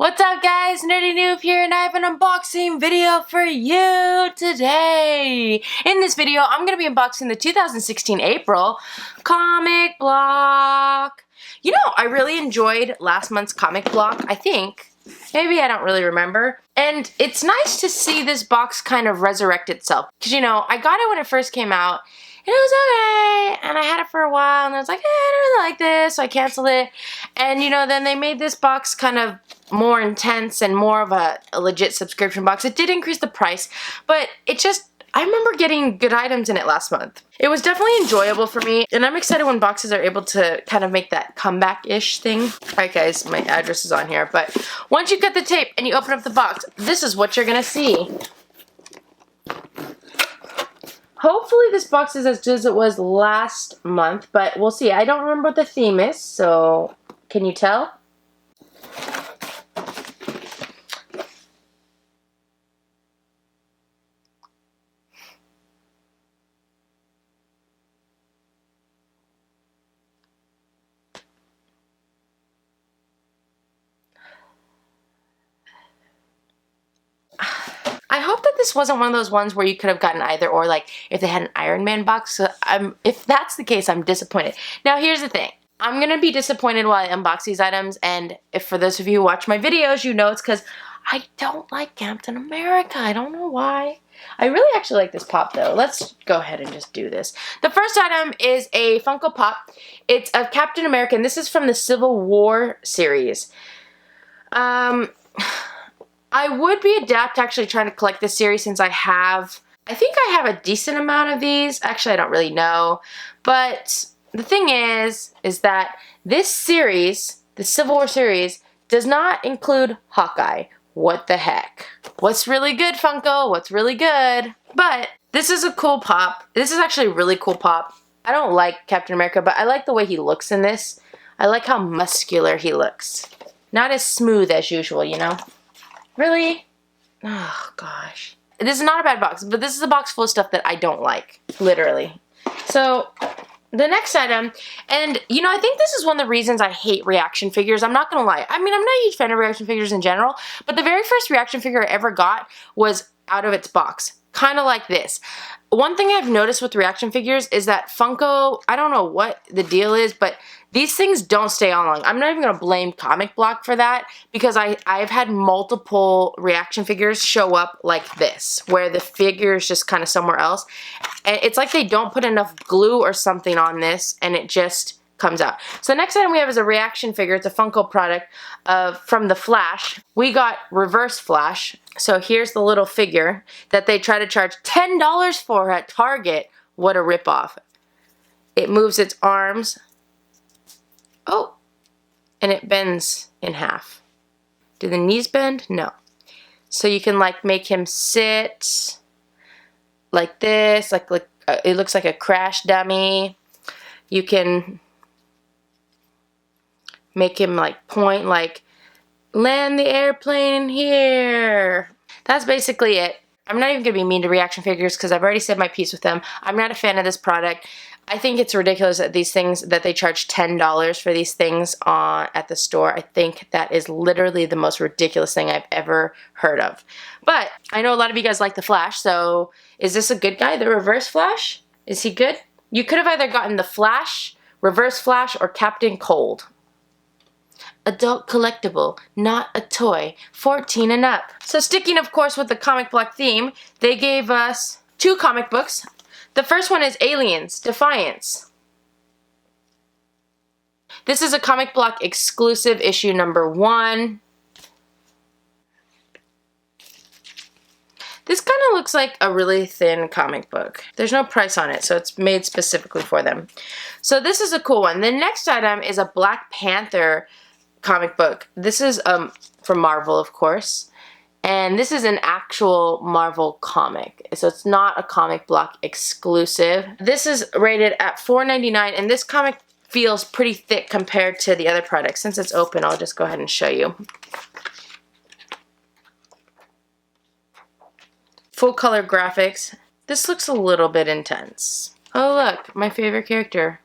What's up guys, Nerdy Newb here, and I have an unboxing video for you today. In this video, I'm going to be unboxing the 2016 April comic block. You know, I really enjoyed last month's comic block, I think. Maybe, I don't really remember. And it's nice to see this box kind of resurrect itself. Because, you know, I got it when it first came out, and it was okay, and I had it for a while, and I was like, I don't really like this, so I canceled it. And, you know, then they made this box kind of more intense and more of a legit subscription box. It did increase the price, but it just, I remember getting good items in it last month. It was definitely enjoyable for me, and I'm excited when boxes are able to kind of make that comeback-ish thing. Alright guys, my address is on here, but once you cut the tape and you open up the box, this is what you're gonna see. Hopefully this box is as good as it was last month, but we'll see. I don't remember what the theme is, so can you tell? I hope that this wasn't one of those ones where you could have gotten either or, like if they had an Iron Man box. So if that's the case, I'm disappointed. Now here's the thing. I'm going to be disappointed while I unbox these items, and if for those of you who watch my videos, you know it's because I don't like Captain America. I don't know why. I really actually like this pop though. Let's go ahead and just do this. The first item is a Funko Pop. It's of Captain America, and this is from the Civil War series. I would be adept to actually trying to collect this series since I think I have a decent amount of these. Actually, I don't really know. But the thing is that this series, the Civil War series, does not include Hawkeye. What the heck? What's really good, Funko? What's really good? But this is a cool pop. This is actually a really cool pop. I don't like Captain America, but I like the way he looks in this. I like how muscular he looks. Not as smooth as usual, you know? Really? Oh, gosh. This is not a bad box, but this is a box full of stuff that I don't like. Literally. So, the next item, and, you know, I think this is one of the reasons I hate reaction figures. I'm not gonna lie. I mean, I'm not a huge fan of reaction figures in general, but the very first reaction figure I ever got was out of its box. Kind of like this. One thing I've noticed with reaction figures is that Funko, I don't know what the deal is, but these things don't stay on long. I'm not even going to blame Comic Block for that, because I've had multiple reaction figures show up like this, where the figure is just kind of somewhere else. And it's like they don't put enough glue or something on this, and it just comes out. So the next item we have is a reaction figure. It's a Funko product from the Flash. We got Reverse Flash. So here's the little figure that they try to charge $10 for at Target. What a ripoff. It moves its arms. Oh, and it bends in half. Do the knees bend? No. So you can like make him sit like this, like it looks like a crash dummy. You can make him like point, like land the airplane here. That's basically it. I'm not even going to be mean to reaction figures because I've already said my piece with them. I'm not a fan of this product. I think it's ridiculous that these things, that they charge $10 for these things at the store. I think that is literally the most ridiculous thing I've ever heard of. But I know a lot of you guys like the Flash, so is this a good guy, the Reverse Flash? Is he good? You could have either gotten the Flash, Reverse Flash, or Captain Cold. Adult collectible, not a toy, 14 and up. So sticking, of course, with the comic block theme, they gave us 2 comic books. The first one is Aliens, Defiance. This is a comic block exclusive, issue number 1. This kind of looks like a really thin comic book. There's no price on it, so it's made specifically for them. So this is a cool one. The next item is a Black Panther comic book. This is from Marvel, of course. And this is an actual Marvel comic. So it's not a comic block exclusive. This is rated at $4.99, and this comic feels pretty thick compared to the other products. Since it's open, I'll just go ahead and show you. Full color graphics. This looks a little bit intense. Oh look, my favorite character.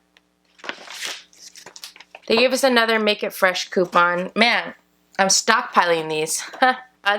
They gave us another Make It Fresh coupon. Man, I'm stockpiling these.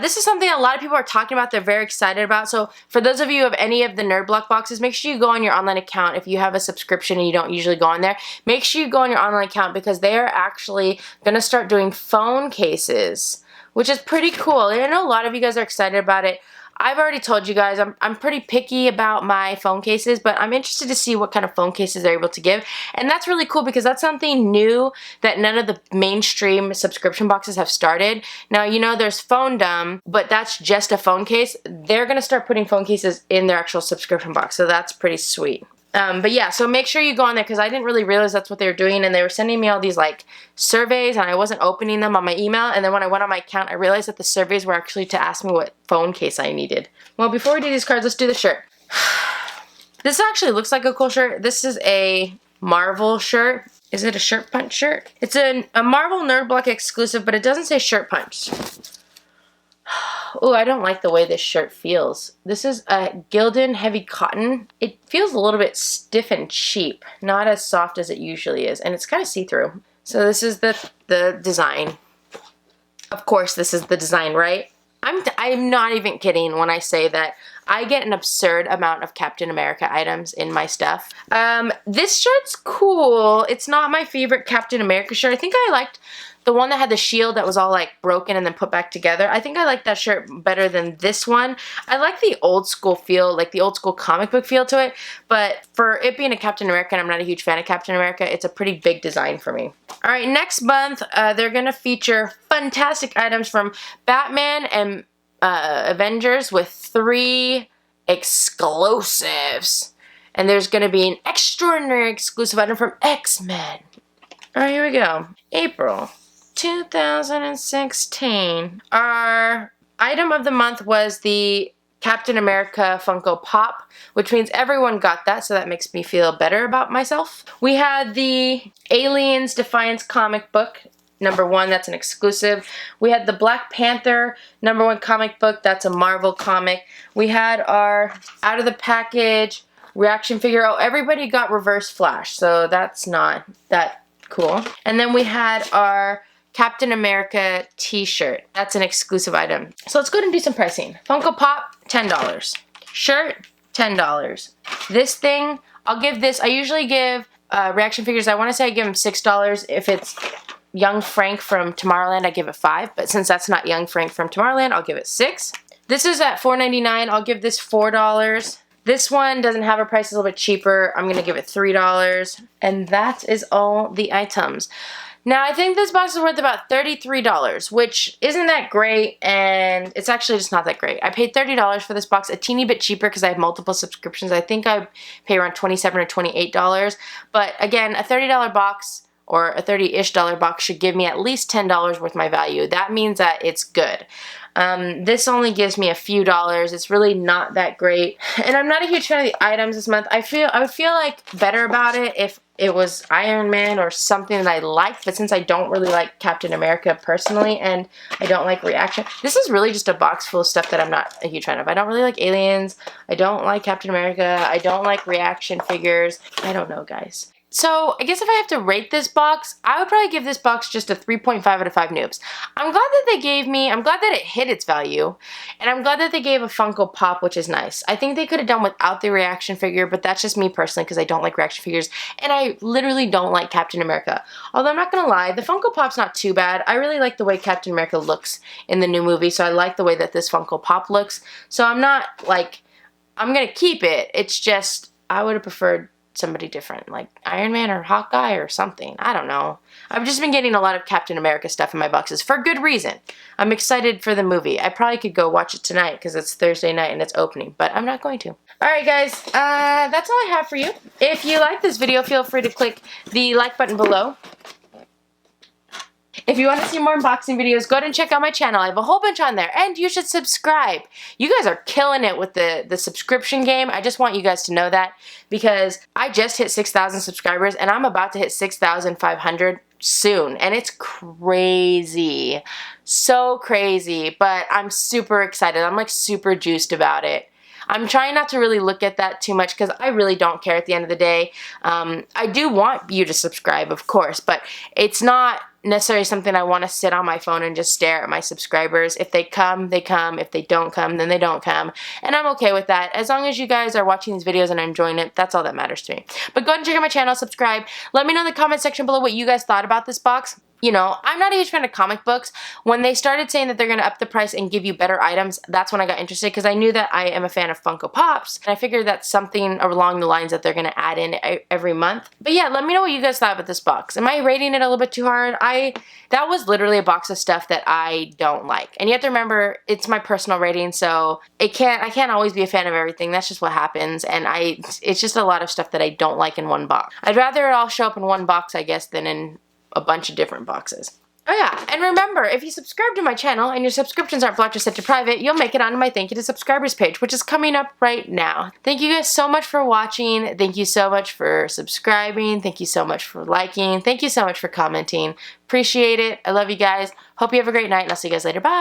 This is something a lot of people are talking about. They're very excited about. So for those of you who have any of the Nerd Block boxes, make sure you go on your online account. If you have a subscription and you don't usually go on there, make sure you go on your online account because they are actually going to start doing phone cases, which is pretty cool. And I know a lot of you guys are excited about it. I've already told you guys I'm pretty picky about my phone cases, but I'm interested to see what kind of phone cases they're able to give. And that's really cool because that's something new that none of the mainstream subscription boxes have started. Now, you know, there's PhoneDumb, but that's just a phone case. They're going to start putting phone cases in their actual subscription box, so that's pretty sweet. But yeah, so make sure you go on there because I didn't really realize that's what they were doing, and they were sending me all these like surveys and I wasn't opening them on my email, and then when I went on my account I realized that the surveys were actually to ask me what phone case I needed. Well, before we do these cards, let's do the shirt. This actually looks like a cool shirt. This is a Marvel shirt. Is it a Shirt Punch shirt? It's a Marvel Nerd Block exclusive, but it doesn't say Shirt Punch. Oh, I don't like the way this shirt feels. This is a Gildan heavy cotton. It feels a little bit stiff and cheap, not as soft as it usually is, and it's kind of see-through. So this is the design. Of course, this is the design, right? I'm not even kidding when I say that I get an absurd amount of Captain America items in my stuff. This shirt's cool. It's not my favorite Captain America shirt. I think I liked the one that had the shield that was all like broken and then put back together. I think I like that shirt better than this one. I like the old school feel, like the old school comic book feel to it, but for it being a Captain America, and I'm not a huge fan of Captain America, it's a pretty big design for me. Alright, next month, they're gonna feature fantastic items from Batman and Avengers with 3 exclusives. And there's gonna be an extraordinary exclusive item from X-Men. Alright, here we go. April 2016. Our item of the month was the Captain America Funko Pop, which means everyone got that, so that makes me feel better about myself. We had the Aliens Defiance comic book, #1, that's an exclusive. We had the Black Panther #1 comic book, that's a Marvel comic. We had our out of the package reaction figure. Oh, everybody got Reverse Flash, so that's not that cool. And then we had our Captain America t-shirt. That's an exclusive item. So let's go ahead and do some pricing. Funko Pop, $10. Shirt, $10. This thing, I'll give this, I usually give reaction figures, I want to say I give them $6. If it's Young Frank from Tomorrowland, I give it $5. But since that's not Young Frank from Tomorrowland, I'll give it $6. This is at $4.99. I'll give this $4. This one doesn't have a price, it's a little bit cheaper. I'm going to give it $3. And that is all the items. Now, I think this box is worth about $33, which isn't that great, and it's actually just not that great. I paid $30 for this box, a teeny bit cheaper because I have multiple subscriptions. I think I pay around $27 or $28. But again, a $30 box or a $30-ish box should give me at least $10 worth of my value. That means that it's good. This only gives me a few dollars. It's really not that great. And I'm not a huge fan of the items this month. I would feel like better about it if it was Iron Man or something that I liked, but since I don't really like Captain America personally, and I don't like reaction, this is really just a box full of stuff that I'm not a huge fan of. I don't really like aliens, I don't like Captain America, I don't like reaction figures. I don't know, guys. So, I guess if I have to rate this box, I would probably give this box just a 3.5 out of 5 noobs. I'm glad that I'm glad that it hit its value, and I'm glad that they gave a Funko Pop, which is nice. I think they could have done without the reaction figure, but that's just me personally because I don't like reaction figures, and I literally don't like Captain America. Although I'm not gonna lie, the Funko Pop's not too bad. I really like the way Captain America looks in the new movie, so I like the way that this Funko Pop looks. So I'm not like, I'm gonna keep it. It's just, I would have preferred somebody different, like Iron Man or Hawkeye or something. I don't know. I've just been getting a lot of Captain America stuff in my boxes for good reason. I'm excited for the movie. I probably could go watch it tonight because it's Thursday night and it's opening, but I'm not going to. Alright guys, that's all I have for you. If you like this video, feel free to click the like button below. If you want to see more unboxing videos, go ahead and check out my channel. I have a whole bunch on there, and you should subscribe. You guys are killing it with the subscription game. I just want you guys to know that because I just hit 6,000 subscribers, and I'm about to hit 6,500 soon, and it's crazy. So crazy, but I'm super excited. I'm like super juiced about it. I'm trying not to really look at that too much because I really don't care at the end of the day. I do want you to subscribe, of course, but it's not necessarily something I want to sit on my phone and just stare at my subscribers. If they come, they come. If they don't come, then they don't come. And I'm okay with that. As long as you guys are watching these videos and are enjoying it, that's all that matters to me. But go ahead and check out my channel, subscribe. Let me know in the comment section below what you guys thought about this box. You know, I'm not a huge fan of comic books. When they started saying that they're going to up the price and give you better items, that's when I got interested because I knew that I am a fan of Funko Pops. And I figured that's something along the lines that they're going to add in every month. But yeah, let me know what you guys thought about this box. Am I rating it a little bit too hard? That was literally a box of stuff that I don't like. And you have to remember, it's my personal rating, so I can't always be a fan of everything. That's just what happens. And it's just a lot of stuff that I don't like in one box. I'd rather it all show up in one box, I guess, than in a bunch of different boxes. Oh yeah, and remember, if you subscribe to my channel and your subscriptions aren't blocked or set to private, you'll make it onto my thank you to subscribers page, which is coming up right now. Thank you guys so much for watching. Thank you so much for subscribing. Thank you so much for liking. Thank you so much for commenting. Appreciate it. I love you guys. Hope you have a great night, and I'll see you guys later. Bye!